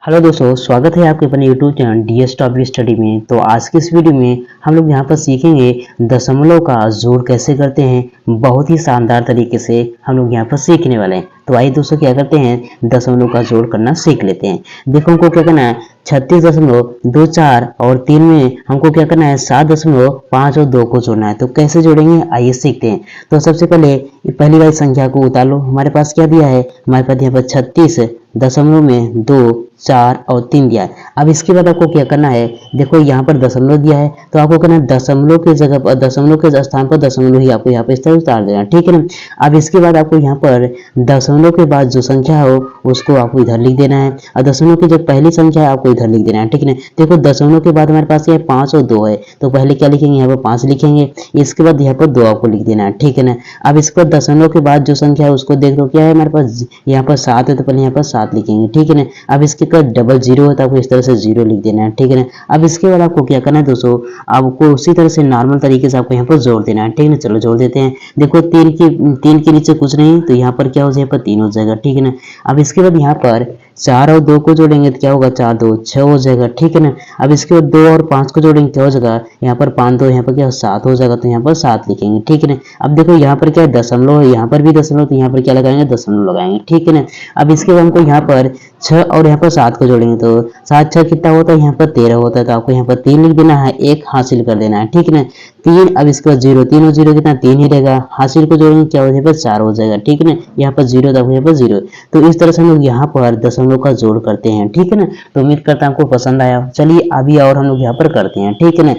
Hello दोस्तों, स्वागत है आपके अपने YouTube channel DS top study में। तो आज की इस वीडियो में हम लोग यहाँ पर सीखेंगे दशमलव का जोड़ कैसे करते हैं। बहुत ही शानदार तरीके से हम लोग यहाँ पर सीखने वाले हैं। तो आइए दोस्तों, क्या करते हैं, दशमलव का जोड़ करना सीख लेते हैं। देखो हमको क्या करना है, 36.24 और 3 में हमको क्या करना है, 7.5 और 2 को जोड़ना है। तो कैसे जोड़ेंगे आइए सीखते हैं। तो सबसे पहले पहली वाली संख्या को उतार लो। हमारे पास क्या दिया है, हमारे पास यहाँ पर 36.2, 4 और 3 दिया है। अब इसके बाद आपको क्या करना है, देखो यहाँ पर दशमलव दिया है तो आपको करना है दशमलव की जगह पर, दशमलव के स्थान पर दशमलव ही आपको यहाँ पर इस तरह उतार देना है, ठीक है ना। अब इसके बाद आपको यहाँ पर दशमलव के बाद जो संख्या हो उसको आपको इधर लिख देना है, और दशमलव की जो पहली संख्या है आपको इधर लिख देना है, ठीक है ना। देखो दशमलव के बाद हमारे पास ये 5 और 2 है, तो पहले क्या लिखेंगे, यहाँ पर 5 लिखेंगे, इसके बाद यहाँ पर 2 आपको लिख देना है, ठीक है ना। अब इसके बाद दशमलव के बाद जो संख्या है उसको देख लो क्या है हमारे पास, यहाँ पर 7 है तो पहले यहाँ पर 7 लिखेंगे, ठीक है ना। अब इसके बाद डबल 0 है तो आपको इस तरह से 0 लिख देना है, ठीक है ना। अब इसके बाद आपको क्या करना है दोस्तों, आपको उसी तरह से नॉर्मल तरीके से आपको यहाँ पर जोड़ देना है, ठीक है ना। चलो जोड़ देते हैं। देखो 3 के नीचे कुछ नहीं, तो यहाँ पर क्या हो जाएगा, यहाँ पर 3 हो जाएगा, ठीक है ना। अब इसके बाद यहाँ पर 4 और 2 को जोड़ेंगे तो क्या होगा, 4 2 6 हो जाएगा, ठीक है ना। अब इसके बाद 2 और 5 को जोड़ेंगे क्या हो जाएगा, यहाँ पर 5 2 यहाँ पर क्या 7 हो जाएगा, तो यहाँ पर 7 लिखेंगे, ठीक है ना। अब देखो यहाँ पर क्या है, दशमलव है, यहाँ पर भी दशमलव, तो यहाँ पर क्या लगाएंगे, दशमलव लगाएंगे, ठीक है ना। अब इसके बाद हमको यहाँ पर 6 और यहाँ पर 7 को जोड़ेंगे तो 7 6 कितना होता है, यहाँ पर 13 होता है, तो आपको यहाँ पर 3 लिख देना है, 1 हासिल कर देना है, ठीक है ना। 3, अब इसके बाद 0, 3 और 0 कितना 3 ही रहेगा, हासिल को जोड़ेंगे क्या हो जाएगा, 4 हो जाएगा, ठीक है ना। यहाँ पर 0 तो यहाँ पर 0। तो इस तरह से हम लोग यहाँ पर दशमलव का जोड़ करते हैं, ठीक है ना। तो उम्मीद करता हूँ आपको पसंद आया। चलिए अभी और हम लोग यहाँ पर करते हैं, ठीक है ना।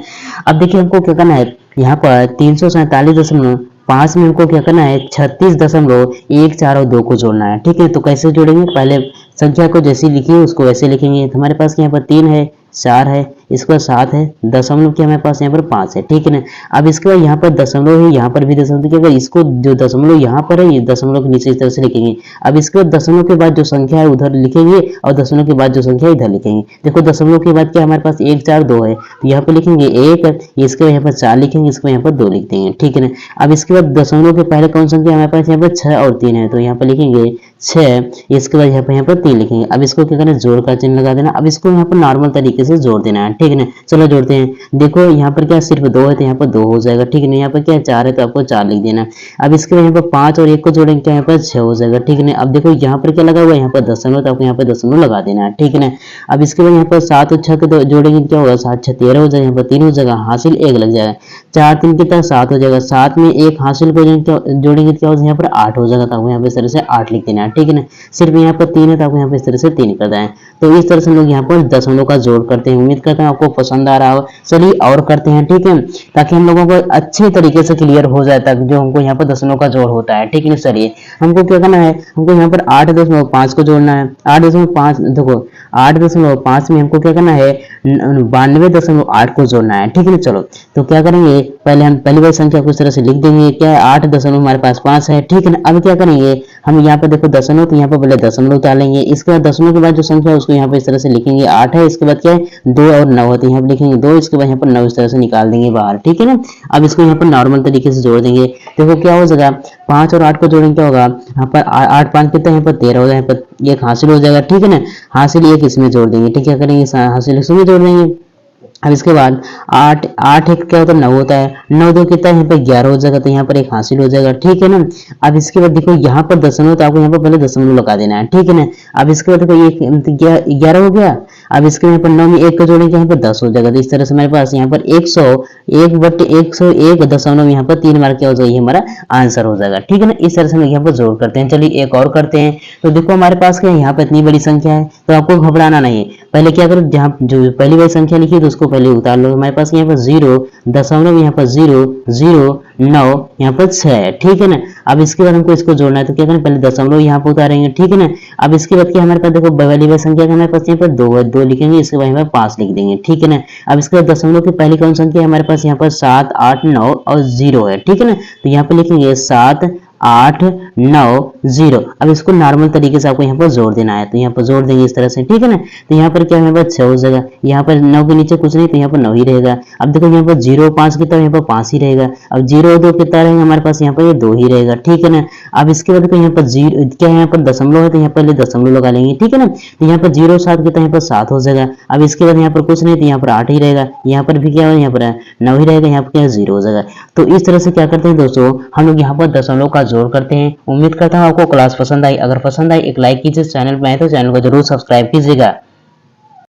अब देखिए हमको क्या करना है, यहाँ पर 347.5 में हमको क्या करना है, 36.14 और 2 को जोड़ना है, ठीक है। तो कैसे जोड़ेंगे, पहले संख्या को जैसी लिखी है उसको वैसे लिखेंगे। तो हमारे पास यहाँ पर 3 है, 4 है, इसके बाद 7 है, दशमलव के हमारे पास यहाँ पर 5 है, ठीक है ना। अब इसके बाद यहाँ पर दशमलव है, यहाँ पर भी दशमलव, क्योंकि इसको जो दशमलव यहाँ पर है ये दशमलव के नीचे इस तरह से लिखेंगे। अब इसके बाद दशमलव के बाद जो संख्या है उधर लिखेंगे, और दशमलव के बाद जो संख्या है इधर लिखेंगे। देखो दशमलव के बाद क्या हमारे पास 1 4 2 है, तो यहाँ पर लिखेंगे 1, इसके बाद यहाँ पर 4 लिखेंगे, इसको यहाँ पर 2 लिख देंगे, ठीक है ना। अब इसके बाद दशमलव के पहले कौन संख्या हमारे पास, यहाँ पर 6 और 3 है, तो यहाँ पर लिखेंगे 6, इसके बाद यहाँ पर 3 लिखेंगे। अब इसको क्या करना है, जोड़ का चिन्ह लगा देना। अब इसको यहाँ पर नॉर्मल तरीके से जोड़ देना है, ठीक है ना। चलो जोड़ते हैं। देखो यहाँ पर क्या सिर्फ 2 है तो यहाँ पर 2 हो जाएगा, ठीक है ना। यहाँ पर क्या 4 है तो आपको 4 लिख देना। अब इसके बाद यहाँ पर 5 और 1 को जोड़ेंगे क्या यहाँ पर 6 हो जाएगा, ठीक है ना। अब देखो यहाँ पर क्या लगा हुआ है, यहाँ पर दशमलव, तो आपको यहाँ पर दशमलव लगा देना है, ठीक है ना। अब इसके बाद यहाँ पर 7 और 6 को जोड़ेंगे क्या होगा, 7 6 13 हो जाएगा, यहाँ पर 3 हो जाएगा, हासिल 1 लग जाएगा, 4 3 कितना 7 हो जाएगा, 7 में 1 हासिल को जोड़ेंगे क्या हो जाएगा, यहाँ पर 8 हो जाएगा, तो आपको यहाँ पर इस तरह से 8 लिख देना है, ठीक है ना। सिर्फ यहाँ पर 3 है तो आपको यहाँ पर इस तरह से 3 कर देना है। तो इस तरह से हम लोग यहाँ पर दशमलव का जोड़ करते हैं। उम्मीद करता हूँ आपको पसंद आ रहा हो। चलिए और करते हैं, ठीक है, ताकि हम लोगों को अच्छे तरीके से क्लियर हो जाए, ताकि जो हमको यहाँ पर दशमलव का जोड़ होता है, ठीक है ना। चलिए हमको क्या करना है, हमको यहाँ पर 8.5 को जोड़ना है। 8.5 देखो 8.5 में हमको क्या करना है, 92.8 को जोड़ना है, ठीक है ना। चलो तो क्या करेंगे, पहले हम पहली बार संख्या को इस तरह से लिख देंगे, क्या है 8 दशमलव हमारे पास 5 है, ठीक है ना। अब क्या करेंगे, हम यहाँ पर देखो दशमलव, तो यहाँ पर पहले दशमलव उतार लेंगे, इसके बाद दशमलव के बाद जो संख्या है उसको यहाँ पर इस तरह से लिखेंगे, 8 है, इसके बाद क्या है 2 और 9 है, तो यहाँ पर लिखेंगे 2, इसके बाद यहाँ पर 9 इस तरह से निकाल देंगे बाहर, ठीक है ना। अब इसको यहाँ पर नॉर्मल तरीके से जोड़ देंगे। देखो क्या हो जाएगा, 5 और 8 को जोड़ेंगे क्या होगा, यहाँ पर 8 5 कितना, यहाँ पर 13 हो जाएगा, यहाँ पर 1 हासिल हो जाएगा, ठीक है ना। हासिल 1 इसमें जोड़ देंगे, ठीक है, करेंगे हासिल इसमें जोड़ देंगे। अब इसके बाद 8 8 एक क्या होता है 9 होता है, 9 2 कितना है, यहाँ पर 11 हो जाएगा, तो यहाँ पर 1 हासिल हो जाएगा, ठीक है ना। अब इसके बाद देखो यहाँ पर दशमलव, तो आपको यहाँ पर पहले दशमलव लगा देना है, ठीक है ना। अब इसके बाद देखो ये 11 हो गया। अब इसके यहाँ पर 9 में 1 को जोड़ेंगे यहाँ पर 10 हो जाएगा, तो इस तरह से हमारे पास यहाँ पर 101/101 यहाँ पर 3 बार क्या हो जाएगा, ये हमारा आंसर हो जाएगा, ठीक है ना। इस तरह से हम यहाँ पर जोड़ करते हैं। चलिए एक और करते हैं। तो देखो हमारे पास क्या है, यहाँ पर इतनी बड़ी संख्या है, तो आपको घबराना नहीं है। पहले क्या करो, जहाँ जो पहली बार संख्या लिखी तो उसको पहले उतार लो। हमारे पास यहाँ पर 0 दशमलव, यहाँ पर 0 0 9 यहाँ पर 6 है, ठीक है ना। अब इसके बाद हमको इसको जोड़ना है, तो क्या करें, पहले दशमलव यहाँ पर उतारेंगे, ठीक है ना। अब इसके बाद क्या हमारे पास देखो पहली बार संख्या हमारे पास यहाँ पर 2 है, 2 लिखेंगे, इसके बाद यहाँ पर 5 लिख देंगे, ठीक है ना। अब इसके बाद दशमलव की पहली कौन संख्या है हमारे पास, यहाँ पर 7 8 9 और 0 है, ठीक है ना। तो यहाँ पर लिखेंगे 7 8 9 0। अब इसको नॉर्मल तरीके से आपको यहाँ पर जोड़ देना है, तो यहाँ पर जोड़ देंगे इस तरह से, ठीक है ना। तो यहाँ पर क्या है, यहाँ पर 6 हो जाएगा, यहाँ पर 9 के नीचे कुछ नहीं, तो यहाँ पर 9 ही रहेगा। अब देखो यहाँ पर 0 5 कितना, यहाँ पर 5 ही रहेगा। अब 0 2 कितना रहेगा हमारे पास, यहाँ पर ये 2 ही रहेगा, ठीक है ना। अब इसके बाद यहाँ पर 0 क्या है, यहाँ पर दशमलव है, तो यहाँ पहले दशमलव लगा लेंगे, ठीक है ना। तो यहाँ पर 0 7 कितना, यहाँ पर 7 हो जाएगा। अब इसके बाद यहाँ पर कुछ नहीं, तो यहाँ पर 8 ही रहेगा। यहाँ पर भी क्या है, यहाँ पर 9 ही रहेगा, यहाँ पर क्या 0 हो जाएगा। तो इस तरह से क्या करते हैं दोस्तों, हम लोग यहाँ पर दशमलव का जोड़ करते हैं। उम्मीद करता हूँ आपको क्लास पसंद आई। अगर पसंद आई एक लाइक कीजिए, चैनल पर आए तो चैनल को जरूर सब्सक्राइब कीजिएगा।